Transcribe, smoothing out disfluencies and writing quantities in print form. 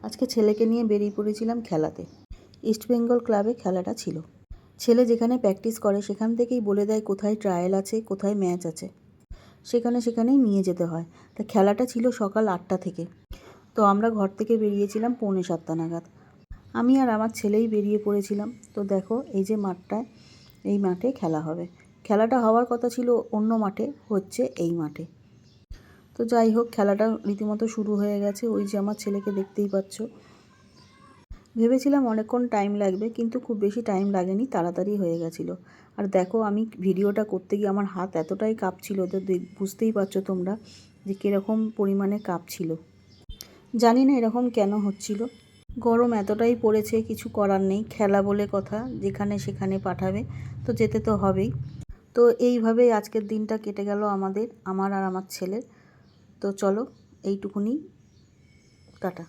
আজকে ছেলেকে নিয়ে বেরিয়ে পড়েছিলাম খেলাতে। ইস্টবেঙ্গল ক্লাবে খেলাটা ছিল। ছেলে যেখানে প্র্যাকটিস করে সেখান থেকেই বলে দেয় কোথায় ট্রায়াল আছে, কোথায় ম্যাচ আছে, সেখানেই নিয়ে যেতে হয়। তা খেলাটা ছিল সকাল 8টা থেকে। তো আমরা ঘর থেকে বেরিয়েছিলাম 6:45 নাগাদ। আমি আর আমার ছেলেই বেরিয়ে পড়েছিলাম। তো দেখো এই যে মাঠটায়, এই মাঠে খেলা হবে। খেলাটা হওয়ার কথা ছিল অন্য মাঠে, হচ্ছে এই মাঠে। তো যাই হোক, খেলাটা রীতিমতো শুরু হয়ে গেছে। ওই যে আমার ছেলেকে দেখতেই পাচ্ছ। ভেবেছিলাম অনেকক্ষণ টাইম লাগবে, কিন্তু খুব বেশি টাইম লাগেনি, তাড়াতাড়ি হয়ে গেছিলো। আর দেখো, আমি ভিডিওটা করতে গিয়ে আমার হাত এতটাই কাঁপছিল, তো বুঝতেই পারছো তোমরা যে কীরকম পরিমাণে কাঁপছিল। জানি না এরকম কেন হচ্ছিল। গরম এতটাই পড়েছে, কিছু করার নেই, খেলা বলে কথা, যেখানে সেখানে পাঠাবে, তো যেতে তো হবেই। তো এইভাবেই আজকের দিনটা কেটে গেল আমার আর আমার ছেলের। তো চলো, এইটুকুনি, টাটা।